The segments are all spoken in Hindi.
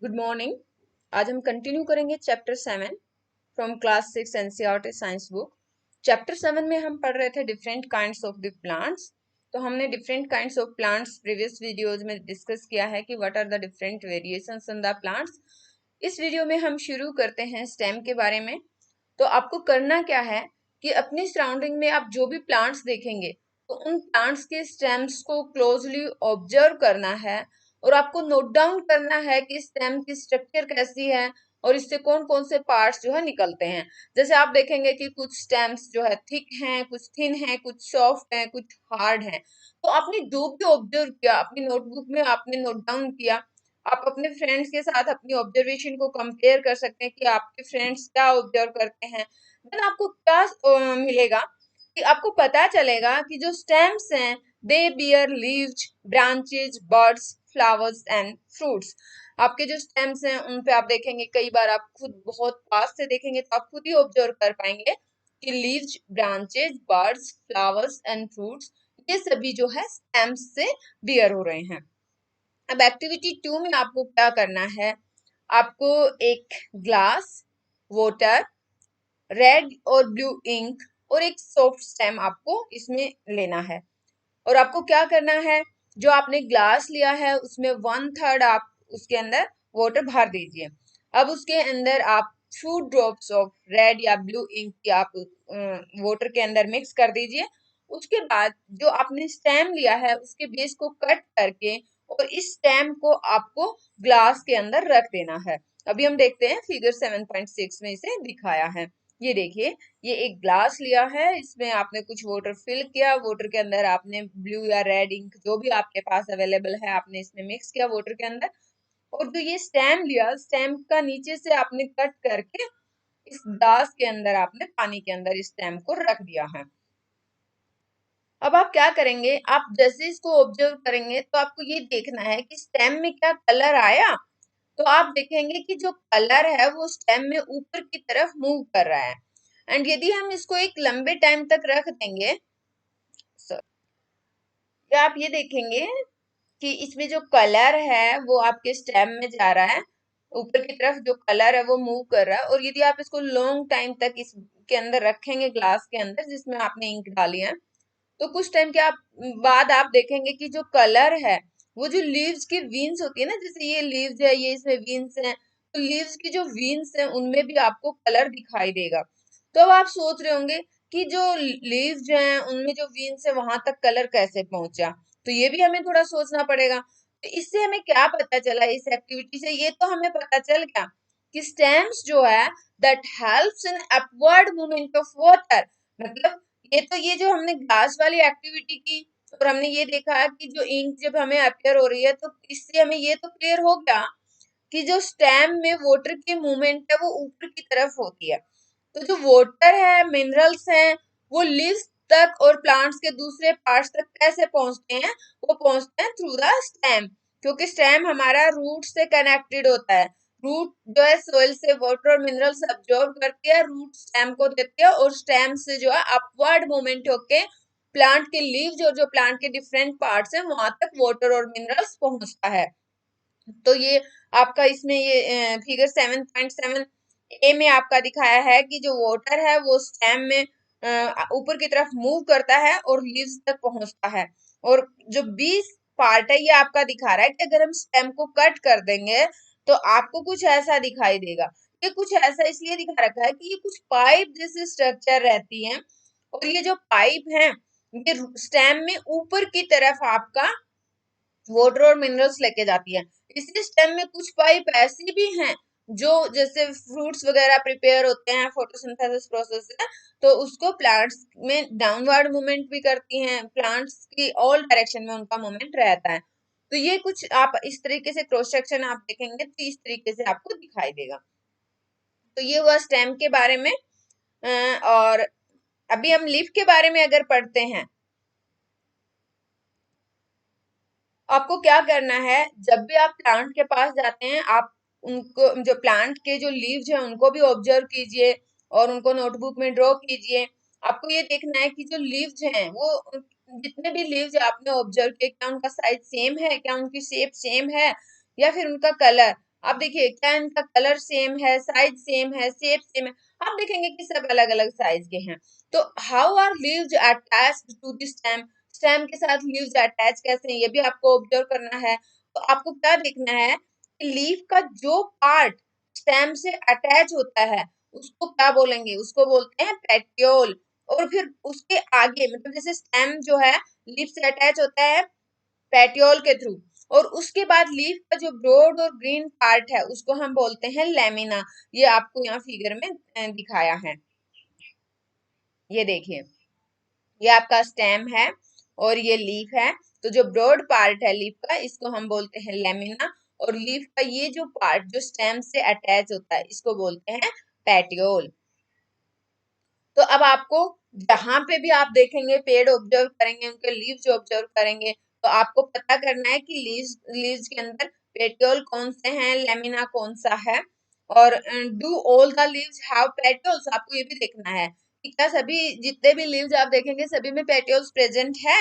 Good morning. आज हम कंटिन्यू करेंगे chapter 7 from class 6 NCERT science book. Chapter 7 में हम पढ़ रहे थे different kinds of the plants. तो हमने different kinds of plants previous videos में डिस्कस किया है कि what are the different variations in the plants. इस वीडियो में हम शुरू करते हैं स्टेम के बारे में। तो आपको करना क्या है कि अपनी सराउंडिंग में आप जो भी प्लांट्स देखेंगे तो उन प्लांट्स के स्टेम्स को क्लोजली ऑब्जर्व करना है और आपको नोट डाउन करना है कि स्टेम की स्ट्रक्चर कैसी है और इससे कौन कौन से पार्ट्स जो है निकलते हैं। जैसे आप देखेंगे कि कुछ स्टेम्स जो है थिक हैं, कुछ थिन हैं, कुछ सॉफ्ट हैं, कुछ हार्ड हैं। तो आपने जो भी ऑब्जर्व किया अपनी नोटबुक में आपने नोट डाउन किया। आप अपने फ्रेंड्स के साथ अपनी ऑब्जर्वेशन को कंपेयर कर सकते हैं कि आपके फ्रेंड्स क्या ऑब्जर्व करते हैं। देन आपको क्या मिलेगा कि आपको पता चलेगा कि जो स्टेम्स हैं दे beer leaves, branches, birds, flowers and fruits. आपके जो स्टेम्स हैं उन पे आप देखेंगे, कई बार आप खुद बहुत पास से देखेंगे तो आप खुद ही ऑब्जर्व कर पाएंगे कि leaves, branches, birds, flowers and fruits ये सभी जो है स्टेम्स से बियर हो रहे हैं। अब एक्टिविटी 2 में आपको क्या करना है, आपको एक ग्लास, वाटर, रेड और ब्लू इंक और एक सॉफ्ट स्टेम आपको इसमें लेना है। और आपको क्या करना है, जो आपने ग्लास लिया है उसमें 1/3 आप उसके अंदर वाटर भर दीजिए। अब उसके अंदर आप 2 ड्रॉप्स ऑफ रेड या ब्लू इंक की आप वाटर के अंदर मिक्स कर दीजिए। उसके बाद जो आपने स्टेम लिया है उसके बेस को कट करके और इस स्टेम को आपको ग्लास के अंदर रख देना है। अभी हम देखते हैं फिगर 7.6 में इसे दिखाया है। ये देखिए, ये एक ग्लास लिया है, इसमें आपने कुछ वाटर फिल किया, वाटर के अंदर आपने ब्लू या रेड इंक जो भी आपके पास अवेलेबल है आपने इसमें मिक्स किया वाटर के अंदर। और जो ये स्टेम लिया, स्टेम का नीचे से आपने कट करके इस ग्लास के अंदर आपने पानी के अंदर इस स्टेम को रख दिया है। अब आप क्या करेंगे, आप जैसे इसको ऑब्जर्व करेंगे तो आपको ये देखना है कि स्टेम में क्या कलर आया। तो आप देखेंगे कि जो कलर है वो स्टेम में ऊपर की तरफ मूव कर रहा है। एंड यदि हम इसको एक लंबे टाइम तक रख देंगे तो आप ये देखेंगे कि इसमें जो कलर है वो आपके स्टेम में जा रहा है, ऊपर की तरफ जो कलर है वो मूव कर रहा है। और यदि आप इसको लॉन्ग टाइम तक इसके अंदर रखेंगे ग्लास के अंदर जिसमें आपने इंक डाली है, तो कुछ टाइम के आप बाद आप देखेंगे कि जो कलर है वो जो लीव्स की वीन्स होती है ना, जैसे ये लीव्स है, ये इसमें वीन्स हैं, तो लीव्स की जो वीन्स हैं उनमें भी आपको कलर दिखाई देगा। तो अब आप सोच रहे होंगे कि जो लीव्स जो हैं उनमें जो वीन्स है वहां तक कलर कैसे पहुंचा। तो ये भी हमें थोड़ा सोचना पड़ेगा। तो इससे हमें क्या पता चला इस एक्टिविटी से, ये तो हमें पता चल गया कि स्टेम्स जो है that helps in upward movement of water. मतलब ये जो हमने ग्लास वाली एक्टिविटी की और हमने ये देखा कि जो इंक जब हमें अपियर हो रही है तो इससे हमें ये तो क्लियर हो गया कि जो स्टेम में वाटर की मूवमेंट है वो ऊपर की तरफ होती है। तो जो वाटर है, मिनरल्स हैं, वो लीव्स तक और प्लांट्स के दूसरे पार्ट्स तक कैसे पहुंचते हैं, वो पहुंचते हैं थ्रू द स्टेम। क्योंकि स्टेम हमारा रूट से कनेक्टेड होता है। रूट जो है सोइल से वाटर और मिनरल्स अब्जॉर्ब करती है, रूट स्टेम को देती है और स्टेम से जो है अपवर्ड मूवमेंट होके प्लांट के लीव्स और जो प्लांट के डिफरेंट पार्ट्स हैं वहां तक वाटर और मिनरल्स पहुंचता है। तो ये आपका इसमें ये फिगर 7.7 ए में आपका दिखाया है कि जो वाटर है वो स्टेम में ऊपर की तरफ मूव करता है और लीव्स तक पहुंचता है। और जो 20 पार्ट है ये आपका दिखा रहा है कि अगर हम स्टेम को कट कर देंगे तो आपको कुछ ऐसा दिखाई देगा। ये कुछ ऐसा इसलिए दिखा रखा है कि ये कुछ पाइप जैसे स्ट्रक्चर रहती है और ये जो पाइप है ये स्टेम में ऊपर की तरफ आपका वाटर और मिनरल्स लेके जाती है। इसी स्टेम में कुछ पाइप ऐसी भी हैं जो जैसे फ्रूट्स वगैरह प्रिपेयर होते हैं फोटोसिंथेसिस प्रोसेस से, तो उसको प्लांट्स में डाउनवर्ड मूवमेंट भी करती हैं, प्लांट्स की ऑल डायरेक्शन में उनका मूवमेंट रहता है। तो ये कुछ आप इस तरीके से क्रॉस सेक्शन आप देखेंगे तो इस तरीके से आपको दिखाई देगा। तो ये हुआ स्टेम के बारे में। और अभी हम लीफ के बारे में अगर पढ़ते हैं, आपको क्या करना है, जब भी आप प्लांट के पास जाते हैं आप उनको जो प्लांट के जो लीव्स हैं उनको भी ऑब्जर्व कीजिए और उनको नोटबुक में ड्रॉ कीजिए। आपको ये देखना है कि जो लीव्स हैं वो जितने भी लीव्स आपने ऑब्जर्व किए क्या उनका साइज सेम है, क्या उनकी शेप सेम है या फिर उनका कलर। आप देखिए क्या इनका कलर सेम है, साइज सेम है, शेप सेम है, आप देखेंगे कि सब अलग अलग साइज के हैं। तो how are leaves attached to the stem, stem के साथ लीव्स अटैच कैसे हैं ये भी आपको ऑब्जर्व करना है। तो आपको क्या देखना है कि लीफ का जो पार्ट स्टेम से अटैच होता है उसको क्या बोलेंगे, उसको बोलते हैं पेटियोल। और फिर उसके आगे मतलब जैसे स्टेम जो है लीफ से अटैच होता है पेटियोल के थ्रू, और उसके बाद लीफ का जो ब्रॉड और ग्रीन पार्ट है उसको हम बोलते हैं लेमिना। ये आपको यहाँ फिगर में दिखाया है, ये देखिए ये आपका स्टेम है और ये लीफ है। तो जो ब्रॉड पार्ट है लीफ का इसको हम बोलते हैं लेमिना, और लीफ का ये जो पार्ट जो स्टेम से अटैच होता है इसको बोलते हैं पेटियोल। तो अब आपको जहां पे भी आप देखेंगे पेड़ ऑब्जर्व करेंगे उनके लीव्स ऑब्जर्व करेंगे तो आपको पता करना है कि लीव्स लीव्स के अंदर पेटियोल कौन से हैं, लेमिना कौन सा है। और do all the leaves have petioles, आपको ये भी देखना है कि क्या सभी जितने भी लीव्स आप देखेंगे सभी में पेटियोल्स प्रेजेंट है।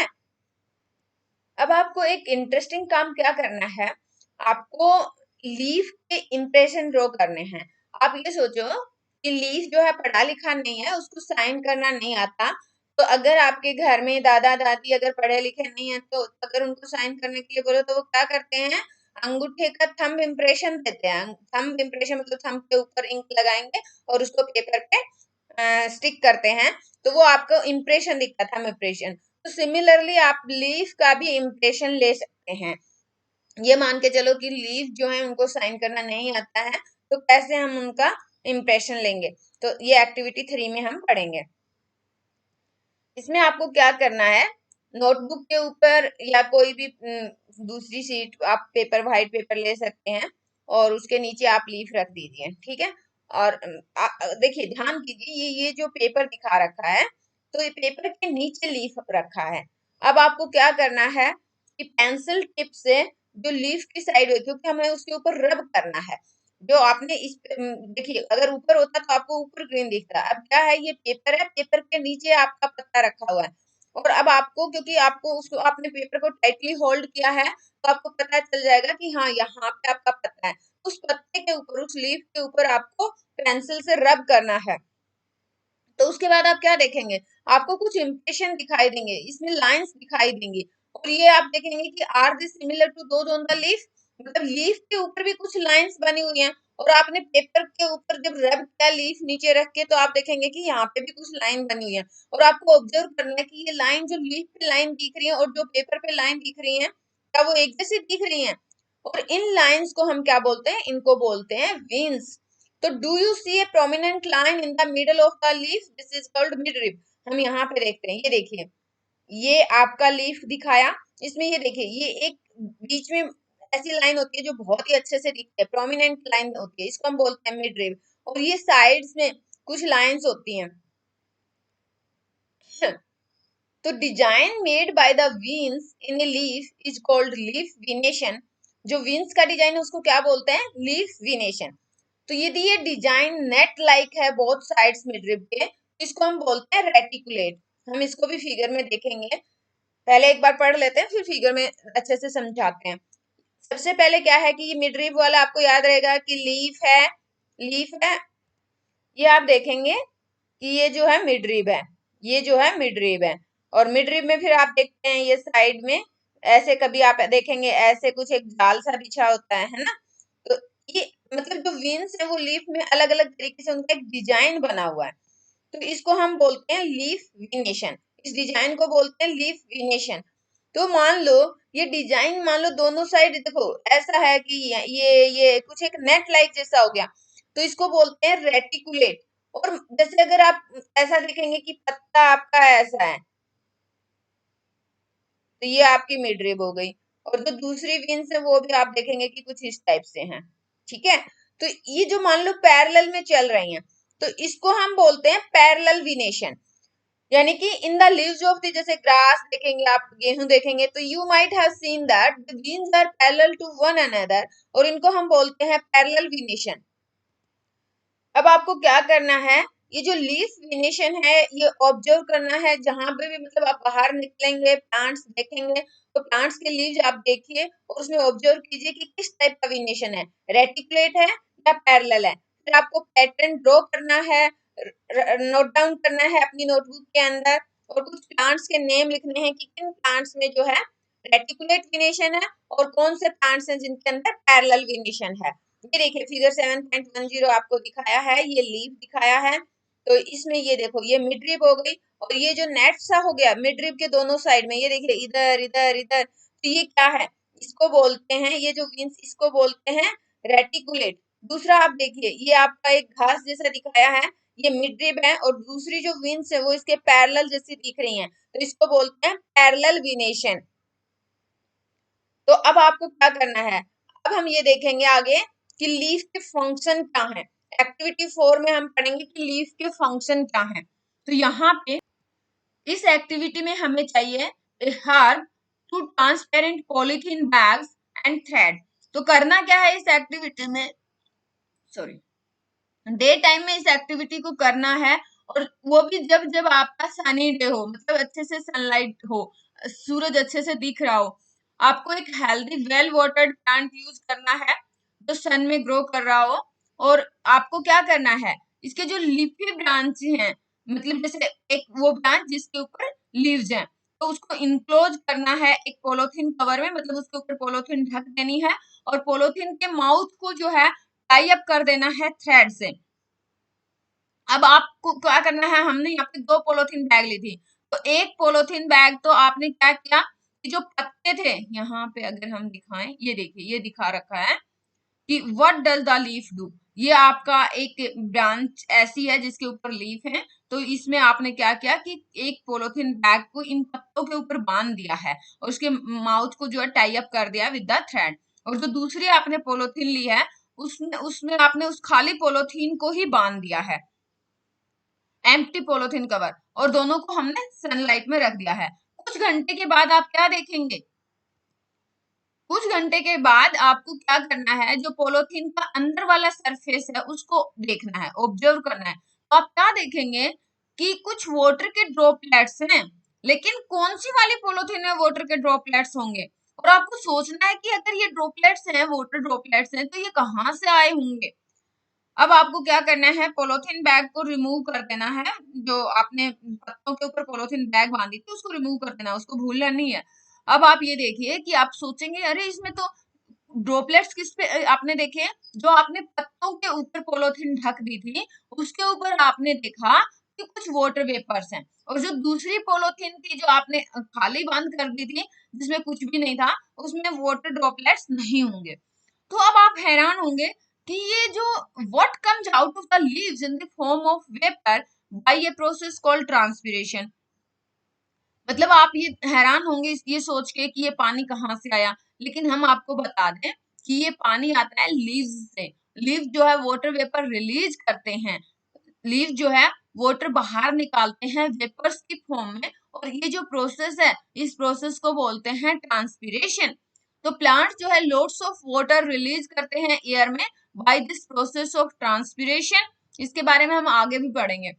अब आपको एक इंटरेस्टिंग काम क्या करना है, आपको लीफ के इंप्रेशन ड्रॉ करने हैं। आप ये सोचो कि लीफ जो है पढ़ा लिखा नहीं है, उसको साइन करना नहीं आता। तो अगर आपके घर में दादा दादी अगर पढ़े लिखे नहीं है तो अगर उनको साइन करने के लिए बोलो तो वो क्या करते हैं, अंगूठे का थंब इम्प्रेशन देते हैं। थंब इम्प्रेशन मतलब थंब के ऊपर इंक लगाएंगे और उसको पेपर पे स्टिक करते हैं, तो वो आपको इम्प्रेशन दिखता था, थंब इम्प्रेशन। तो सिमिलरली आप लीफ का भी इम्प्रेशन ले सकते हैं। ये मान के चलो कि लीफ जो है उनको साइन करना नहीं आता है, तो कैसे हम उनका इम्प्रेशन लेंगे, तो ये एक्टिविटी 3 में हम पढ़ेंगे। इसमें आपको क्या करना है, नोटबुक के ऊपर या कोई भी दूसरी सीट आप पेपर व्हाइट पेपर ले सकते हैं और उसके नीचे आप लीफ रख दीजिए, ठीक है। और देखिए ध्यान कीजिए ये जो पेपर दिखा रखा है तो ये पेपर के नीचे लीफ रखा है। अब आपको क्या करना है कि पेंसिल टिप से जो लीफ की साइड है क्योंकि हमें उसके ऊपर रब करना है, जो आपने इस देखिए अगर ऊपर होता तो आपको ऊपर ग्रीन दिखता है, अब क्या है ये पेपर है, पेपर के नीचे आपका पत्ता रखा हुआ है। और अब आपको क्योंकि आपको उसको आपने पेपर को टाइटली होल्ड किया है तो आपको पता चल जाएगा कि हाँ यहाँ पे आपका पत्ता है। उस पत्ते के ऊपर उस लीफ के ऊपर आपको पेंसिल से रब करना है। तो उसके बाद आप क्या देखेंगे, आपको कुछ इंप्रेशन दिखाई देंगे, इसमें लाइंस दिखाई देंगी। और ये आप देखेंगे कि are these similar to those on the leaf, मतलब लीफ के ऊपर भी कुछ लाइंस बनी हुई हैं। और आपने पेपर के ऊपर जब रब किया लीफ नीचे रख के तो आप देखेंगे कि यहाँ पे भी कुछ लाइन बनी हुई है। और आपको ऑब्जर्व करना है कि ये लाइन जो लीफ पे लाइन दिख रही है और जो पेपर पे लाइन दिख रही है क्या वो एक जैसी दिख रही है। और इन लाइंस को हम क्या बोलते हैं, इनको बोलते हैं वेन्स। तो do you see a prominent line in the middle of the leaf, this is called midrib. हम यहाँ पे देखते हैं, ये देखिए ये आपका लीफ दिखाया, इसमें ये देखिए ये एक बीच में ऐसी लाइन होती है जो बहुत ही अच्छे से दिखती है, प्रोमिनेंट लाइन होती है, इसको हम बोलते हैं मिडरिप। और ये साइड्स में कुछ लाइंस होती हैं। तो design made by the veins in a leaf is called leaf venation. जो वीन्स का डिजाइन है उसको क्या बोलते हैं, लीफ विनेशन। तो यदि ये डिजाइन नेट लाइक है बोथ साइड्स में ड्रिप के, इसको हम बोलते हैं रेटिकुलेट। हम इसको भी फिगर में देखेंगे, पहले एक बार पढ़ लेते हैं फिर फिगर में अच्छे से समझाते हैं। सबसे पहले क्या है कि ये मिडरिप वाला आपको याद रहेगा कि लीफ है, लीफ है, ये आप देखेंगे कि ये जो है मिडरिप है, ये जो है मिडरिप है। और मिडरिप में फिर आप देखते हैं ये साइड में ऐसे कभी आप देखेंगे ऐसे कुछ एक जाल सा बिछा होता है ना। तो ये मतलब जो विंग्स है वो लीफ में अलग अलग तरीके से उनका एक डिजाइन बना हुआ है, तो इसको हम बोलते हैं लीफ विनेशन। इस डिजाइन को बोलते हैं लीफ विनेशन। तो मान लो ये डिजाइन मान लो दोनों साइड देखो ऐसा है कि ये कुछ एक नेट लाइक जैसा हो गया, तो इसको बोलते हैं रेटिकुलेट। और जैसे अगर आप ऐसा देखेंगे कि पत्ता आपका ऐसा है तो ये आपकी मिडरिब हो गई। और जो दूसरी विंस है वो भी आप देखेंगे कि कुछ इस टाइप से हैं, ठीक है। तो ये जो मान लो पैरेलल में चल रही हैं तो इसको हम बोलते हैं पैरेलल विनेशन। यानी कि in the leaves of the जैसे ग्रास देखेंगे आप, गेहूं देखेंगे तो you might have seen that the veins are parallel to one another, और इनको हम बोलते हैं पैरेलल विनेशन। अब आपको क्या करना है, ये जो लीफ विनेशन है ये ऑब्जर्व करना है, जहां पे भी मतलब आप बाहर निकलेंगे प्लांट्स देखेंगे तो प्लांट्स के लीव्स आप देखिए और उसमें ऑब्जर्व कीजिए कि किस टाइप का वेनेशन है, रेटिकुलेट है या पैरेलल है। फिर आपको पैटर्न ड्रॉ करना है, नोट डाउन करना है अपनी नोटबुक के अंदर, और कुछ प्लांट्स के नेम लिखने हैं कि किन प्लांट्स में जो है रेटिकुलेट वेनेशन है और कौन से प्लांट्स हैं जिनके अंदर पैरेलल वेनेशन है। ये देखिए फिगर 7.10 आपको दिखाया है, ये लीफ दिखाया है। तो इसमें ये देखो ये मिड रिब हो गई, और ये जो नेट सा हो गया मिड रिब के दोनों साइड में, ये देखिए इधर इधर इधर, तो ये क्या है, इसको बोलते हैं, ये जो विंस इसको बोलते हैं रेटिकुलेट। दूसरा आप देखिए ये आपका एक घास जैसा दिखाया है, ये मिड रिब है, और दूसरी जो विंस है वो इसके पैरेलल जैसी दिख रही हैं, तो इसको बोलते हैं पैरेलल वेनेशन। तो अब आपको क्या करना है, अब हम ये देखेंगे आगे कि लीफ के फंक्शन क्या है। एक्टिविटी 4 में हम पढ़ेंगे कि लीफ के फंक्शन क्या है। तो यहाँ पे इस एक्टिविटी में हमें चाहिए harp two transparent polythene bags and thread. तो करना क्या है इस एक्टिविटी में, सॉरी, डे टाइम में इस एक्टिविटी को करना है, और वो भी जब जब आपका सनी डे हो, मतलब अच्छे से सनलाइट हो, सूरज अच्छे से दिख रहा हो। आपको एक healthy well watered plant use करना है जो सन में ग्रो कर रहा हो, और आपको क्या करना है, इसके जो लीफी ब्रांच हैं, मतलब जैसे एक वो ब्रांच जिसके ऊपर लीव्स हैं, तो उसको इनक्लोज करना है एक पॉलीथीन कवर में, मतलब उसके ऊपर पॉलीथीन ढक देनी है, और पॉलीथीन के माउथ को जो है टाई अप कर देना है थ्रेड से। अब आपको क्या करना है, हमने यहाँ पे 2 पॉलीथीन बैग ली थी, तो एक पॉलीथीन बैग तो आपने क्या किया कि जो पत्ते थे, यहाँ पे अगर हम दिखाएं, ये देखिए ये दिखा रखा है कि what does the leaf do. ये आपका एक ब्रांच ऐसी है जिसके ऊपर लीफ है, तो इसमें आपने क्या किया कि एक पॉलीथीन बैग को इन पत्तों के ऊपर बांध दिया है, और उसके माउथ को जो है टाई अप कर दिया विद द थ्रेड। और जो दूसरी आपने पॉलीथीन ली है उसमें उसमें आपने उस खाली पॉलीथीन को ही बांध दिया है, एम्प्टी पॉलीथीन कवर, और दोनों को हमने सनलाइट में रख दिया है। कुछ घंटे के बाद आप क्या देखेंगे, कुछ घंटे के बाद आपको क्या करना है, जो पॉलीथीन का अंदर वाला सरफेस है उसको देखना है, ऑब्जर्व करना है। तो आप क्या देखेंगे कि कुछ वाटर के ड्रॉपलेट्स हैं, लेकिन कौन सी वाली पॉलीथीन में वाटर के ड्रॉपलेट्स होंगे, और आपको सोचना है कि अगर ये ड्रॉपलेट्स हैं, वाटर ड्रॉपलेट्स हैं, तो ये कहाँ से आए होंगे। अब आपको क्या करना है, पॉलीथीन बैग को रिमूव कर देना है, जो आपने पत्तों के ऊपर पॉलीथीन बैग बांधी थी उसको रिमूव कर देना, उसको भूलना नहीं है। अब आप ये देखिए कि आप सोचेंगे अरे इसमें तो ड्रॉपलेट्स किस पे आपने देखे, जो आपने पत्तों के ऊपर पॉलीथीन ढक दी थी उसके ऊपर आपने देखा कि कुछ वाटर वेपर्स हैं, और जो दूसरी पॉलीथीन थी जो आपने खाली बंद कर दी थी जिसमें कुछ भी नहीं था, उसमें वाटर ड्रॉपलेट्स नहीं होंगे। तो अब आप हैरान होंगे कि ये जो what comes out of the leaves in the form of vapor by a process called transpiration, मतलब आप ये हैरान होंगे ये सोच के कि ये पानी कहाँ से आया, लेकिन हम आपको बता दें कि ये पानी आता है लीव्स से। लीव जो है वाटर वेपर रिलीज करते हैं, लीव जो है वाटर बाहर निकालते हैं वेपर्स की फॉर्म में, और ये जो प्रोसेस है इस प्रोसेस को बोलते हैं ट्रांसपीरेशन। तो प्लांट्स जो है लोड्स ऑफ वाटर रिलीज करते हैं एयर में by this process of transpiration. इसके बारे में हम आगे भी पढ़ेंगे।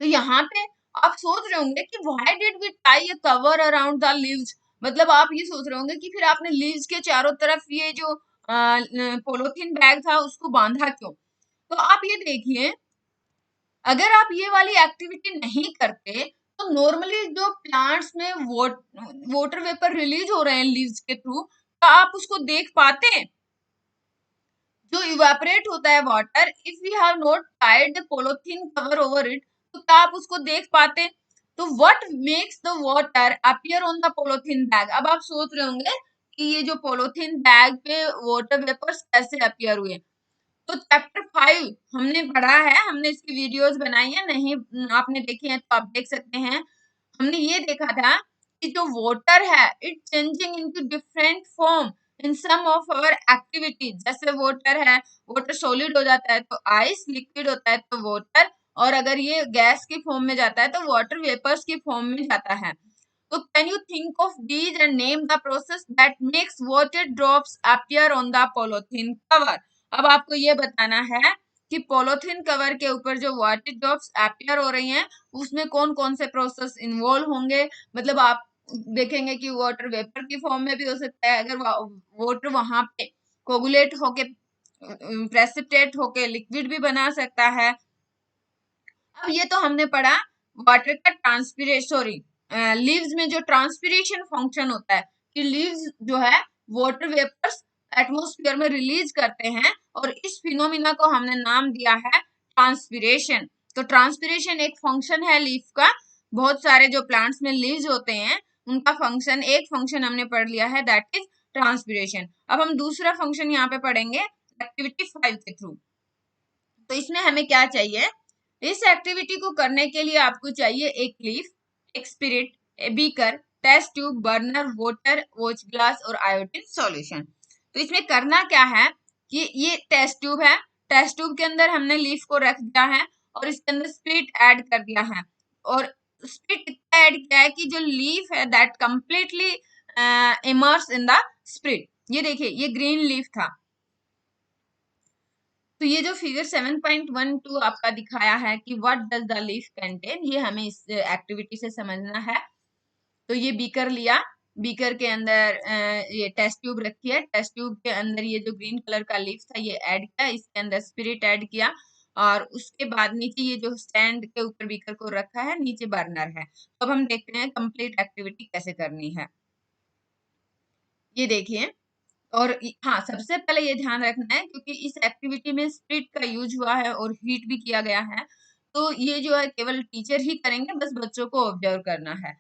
तो यहाँ पे आप सोच रहे होंगे कि why did we tie a cover around the leaves, मतलब आप ये सोच रहे होंगे कि फिर आपने लीव्स के चारों तरफ ये जो पॉलीथीन बैग था उसको बांधा क्यों। तो आप ये देखिए, अगर आप ये वाली एक्टिविटी नहीं करते तो नॉर्मली जो प्लांट्स में वाटर वेपर रिलीज हो रहे हैं लीव्स के थ्रू, तो आप उसको देख पाते हैं, जो इवेपोरेट होता है water, if we have not tied the polythene cover over it, तो क्या आप उसको देख पाते। तो what makes the water appear on the polythene bag. अब आप सोच रहे होंगे कि ये जो पॉलीथीन बैग पे वाटर वेपर्स कैसे अपीयर हुए। तो चैप्टर 5 हमने पढ़ा है, हमने इसकी वीडियोस बनाई है, नहीं आपने देखी है तो आप देख सकते हैं। हमने ये देखा था कि जो वाटर है it changing into different form in some of our activities. जैसे वाटर है, वाटर सॉलिड हो जाता है तो आइस, लिक्विड होता है तो वाटर, और अगर ये गैस की फॉर्म में जाता है तो वाटर वेपर्स की फॉर्म में जाता है। तो can you think of these and name the process that makes water drops appear on the polythene cover। अब आपको ये बताना है कि पॉलीथीन कवर के ऊपर जो वाटर ड्रॉप्स अपीयर हो रही हैं उसमें कौन कौन से प्रोसेस इन्वॉल्व होंगे, मतलब आप देखेंगे कि वाटर वेपर की फॉर्म में भी हो सकता है, अगर वाटर वहां पे कोगुलेट होके प्रेसिपिटेट होके लिक्विड भी बना सकता है। अब ये तो हमने पढ़ा वाटर का ट्रांसपिरेशन, सॉरी लीव्स में जो ट्रांसपिरेशन फंक्शन होता है कि लीव्स जो है वाटर वेपर्स एटमॉस्फेयर में रिलीज करते हैं, और इस फिनोमिना को हमने नाम दिया है ट्रांसपिरेशन। तो ट्रांसपिरेशन एक फंक्शन है लीफ का। बहुत सारे जो प्लांट्स में लीव्स होते हैं उनका फंक्शन, एक फंक्शन हमने पढ़ लिया है, दैट इज ट्रांसपिरेशन। अब हम दूसरा फंक्शन यहाँ पे पढ़ेंगे एक्टिविटी 5 के थ्रू। तो इसमें हमें क्या चाहिए, इस एक्टिविटी को करने के लिए आपको चाहिए एक लीफ, एक spirit, a beaker, test tube, burner, water, watch glass और आयोडीन सॉल्यूशन। तो इसमें करना क्या है कि ये टेस्ट ट्यूब है, टेस्ट ट्यूब के अंदर हमने लीफ को रख दिया है और इसके अंदर स्पिरिट ऐड कर दिया है। और स्पिरिट इतना ऐड किया है कि जो लीफ है that completely immerse in the spirit. ये देखिए ये ग्रीन लीफ था, तो ये जो फिगर 7.12 आपका दिखाया है कि what does the leaf contain, ये हमें इस एक्टिविटी से समझना है। तो ये बीकर लिया, बीकर के अंदर ये टेस्ट ट्यूब रखी है, टेस्ट ट्यूब के अंदर ये जो ग्रीन कलर का लीफ था ये ऐड किया, इसके अंदर स्पिरिट ऐड किया, और उसके बाद नीचे ये जो स्टैंड के ऊपर बीकर को रखा है, नीचे बर्नर है। तो अब हम देखते हैं कंप्लीट एक्टिविटी कैसे करनी है। ये देखिए, और हाँ सबसे पहले ये ध्यान रखना है क्योंकि इस एक्टिविटी में स्पिरिट का यूज हुआ है और हीट भी किया गया है, तो ये जो है केवल टीचर ही करेंगे, बस बच्चों को ऑब्जर्व करना है।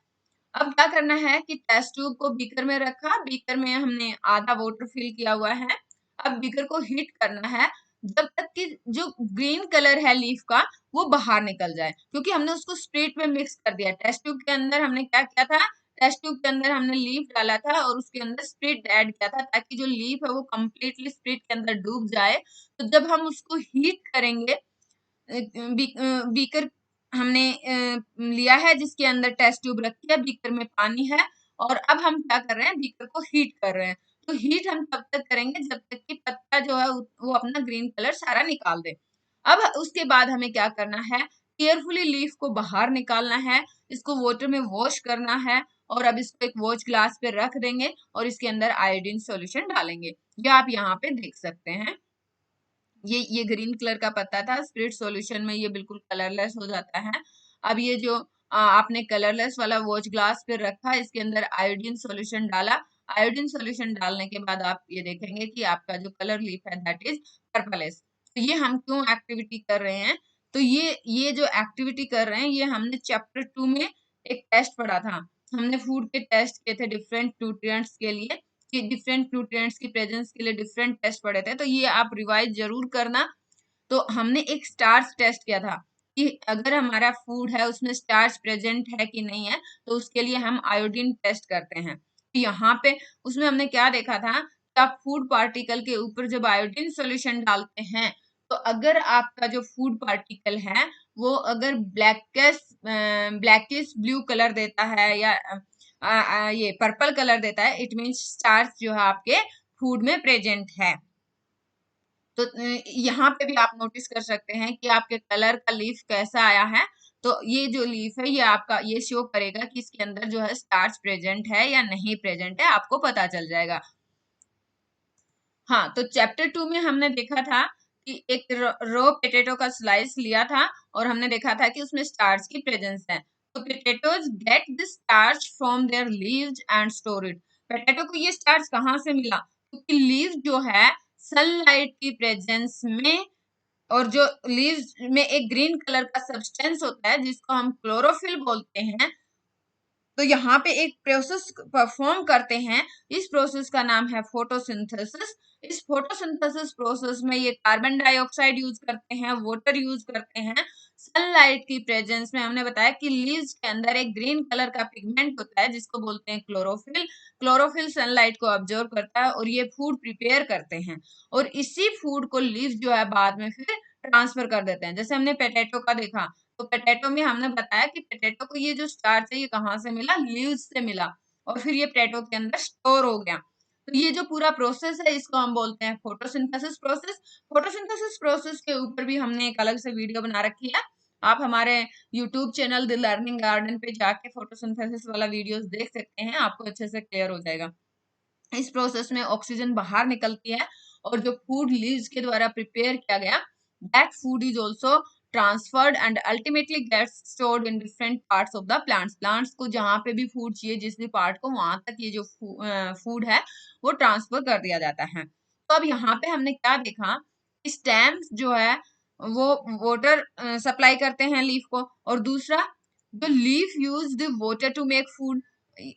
अब क्या करना है कि टेस्ट ट्यूब को बीकर में रखा, बीकर में हमने आधा वाटर फिल किया हुआ है। अब बीकर को हीट करना है जब तक कि जो ग्रीन कलर है लीफ का वो बाहर निकल जाए, क्योंकि हमने उसको स्पिरिट में मिक्स कर दिया। टेस्ट ट्यूब के अंदर हमने क्या किया था, टेस्ट ट्यूब के अंदर हमने लीफ डाला था और उसके अंदर स्पिरिट ऐड किया था ताकि जो लीफ है वो कम्प्लीटली स्पिरिट के अंदर डूब जाए। तो जब हम उसको हीट करेंगे, बीकर हमने लिया है जिसके अंदर टेस्ट ट्यूब रखी है, बीकर में पानी है, और अब हम क्या कर रहे हैं, बीकर को हीट कर रहे हैं। तो हीट हम तब तक करेंगे जब तक कि पत्ता जो है वो अपना ग्रीन कलर सारा निकाल दे। अब उसके बाद हमें क्या करना है, केयरफुली लीफ को बाहर निकालना है, इसको वाटर में वॉश करना है, और अब इसको एक वॉच ग्लास पे रख देंगे और इसके अंदर आयोडीन सॉल्यूशन डालेंगे। ये आप यहाँ पे देख सकते हैं, ये ग्रीन कलर का पत्ता था, स्पिरिट सॉल्यूशन में ये बिल्कुल कलरलेस हो जाता है। अब ये जो आपने कलरलेस वाला वॉच ग्लास पे रखा, इसके अंदर आयोडीन सॉल्यूशन डाला। आयोडीन सॉल्यूशन डालने के बाद आप ये देखेंगे कि आपका जो कलर लीफ है दैट इज पर्पलेस। तो ये हम क्यों एक्टिविटी कर रहे हैं, तो ये जो एक्टिविटी कर रहे हैं ये हमने चैप्टर 2 में एक टेस्ट पढ़ा था। हमने फूड के टेस्ट किए थे डिफरेंट न्यूट्रिएंट्स के लिए, कि डिफरेंट न्यूट्रिएंट्स की प्रेजेंस के लिए डिफरेंट टेस्ट पढ़े थे, तो ये आप रिवाइज जरूर करना। तो हमने एक स्टार्च टेस्ट किया था कि अगर हमारा फूड है उसमें स्टार्च प्रेजेंट है कि नहीं है, तो उसके लिए हम आयोडीन टेस्ट करते हैं। तो यहाँ पे उसमें हमने क्या देखा था कि आप फूड पार्टिकल के ऊपर जब आयोडीन सॉल्यूशन डालते हैं, तो अगर आपका जो फूड पार्टिकल है वो अगर ब्लैकिश ब्लू कलर देता है या ये पर्पल कलर देता है, इट मीन्स स्टार्च जो है आपके फूड में प्रेजेंट है। तो यहाँ पे भी आप नोटिस कर सकते हैं कि आपके कलर का लीफ कैसा आया है। तो ये जो लीफ है ये आपका ये शो करेगा कि इसके अंदर जो है स्टार्च प्रेजेंट है या नहीं प्रेजेंट है, आपको पता चल जाएगा। हाँ, तो चैप्टर 2 में हमने देखा था कि एक रो पोटैटो का स्लाइस लिया था और हमने देखा था कि उसमें स्टार्च की प्रेजेंस है। तो potatoes get this starch from there leaves and store it. Potato को ये स्टार्च कहाँ से मिला, क्योंकि लीव जो है सनलाइट की प्रेजेंस में, और जो लीव्स में एक ग्रीन कलर का सब्सटेंस होता है जिसको हम क्लोरोफिल बोलते हैं, तो यहाँ पे एक प्रोसेस परफॉर्म करते हैं। इस प्रोसेस का नाम है फोटोसिंथेसिस। इस फोटोसिंथेसिस प्रोसेस में ये कार्बन डाइऑक्साइड यूज करते हैं, वाटर यूज करते हैं। सनलाइट की प्रेजेंस में हमने बताया कि लीव्स के अंदर एक ग्रीन कलर का पिगमेंट होता है जिसको बोलते हैं क्लोरोफिल। क्लोरोफिल सनलाइट को ऑब्जर्व करता है और ये फूड प्रिपेयर करते हैं, और इसी फूड को लीव्स जो है बाद में फिर ट्रांसफर कर देते हैं। जैसे हमने पोटैटो का देखा, तो पोटैटो में हमने बताया कि पोटैटो को ये जो स्टार्च है ये कहाँ से मिला, लीव्स से मिला, और फिर ये पोटैटो के अंदर स्टोर हो गया। तो ये जो पूरा प्रोसेस है इसको हम बोलते हैं फोटोसिंथेसिस प्रोसेस। फोटोसिंथेसिस प्रोसेस के ऊपर भी हमने एक अलग से वीडियो बना रखी है, आप हमारे YouTube channel the learning garden पे जाके फोटोसिंथेसिस वाला वीडियोस देख सकते हैं, आपको अच्छे से क्लियर हो जाएगा। इस प्रोसेस में ऑक्सीजन बाहर निकलती है और जो फूड लीव्स के द्वारा प्रिपेयर किया गया, that food is also transferred and ultimately gets stored in different parts of the plants. Plants को जहां पे भी फूड चाहिए, जिस भी पार्ट को, वहां तक ये जो फूड है वो ट्रांसफर कर दिया जाता है। तो अब यहाँ पे हमने क्या देखा, स्टेम्स जो है वो वाटर सप्लाई करते हैं लीफ को, और दूसरा जो leaf use the water to make food,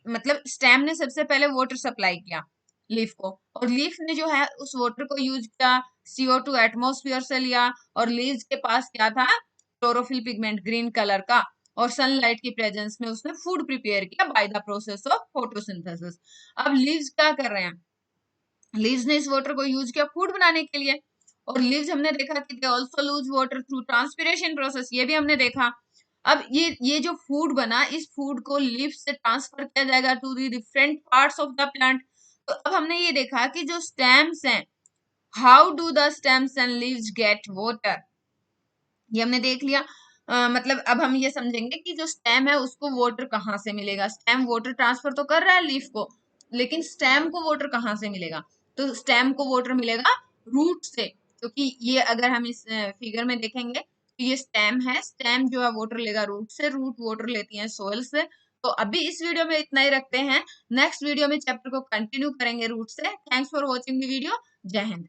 मतलब स्टेम ने सबसे पहले वाटर सप्लाई किया लीफ को, और लीफ ने जो है उस वाटर को यूज किया, CO2 एटमोस्फियर से लिया, और लीव्स के पास क्या था, क्लोरोफिल पिगमेंट ग्रीन कलर का, और सनलाइट की प्रेजेंस में उसने फूड प्रिपेयर किया by the process of photosynthesis. अब लीव्स क्या कर रहे हैं, लीव्स ने इस वाटर को यूज किया फूड बनाने के लिए, और लीव्स हमने देखा कि they also loose water through transpiration process, ये भी हमने देखा। अब ये जो फूड बना, इस फूड को लीव्स से ट्रांसफर किया जाएगा to the different parts of the plant. तो अब हमने ये देखा कि जो स्टेम्स हैं, how do the stems and leaves get water, ये हमने देख लिया। मतलब अब हम ये समझेंगे कि जो स्टेम है उसको वाटर कहाँ से मिलेगा। स्टेम वाटर ट्रांसफर तो कर रहा है लीफ को, लेकिन स्टेम को वाटर कहाँ से मिलेगा, तो स्टेम को वाटर मिलेगा रूट से, क्योंकि ये अगर हम इस फिगर में देखेंगे तो ये स्टेम है, स्टेम जो है वाटर लेगा रूट से, रूट वाटर लेती है सोइल से। तो अभी इस वीडियो में इतना ही रखते हैं, नेक्स्ट वीडियो में चैप्टर को कंटिन्यू करेंगे रूट से। Thanks for watching the video. जय हिंद।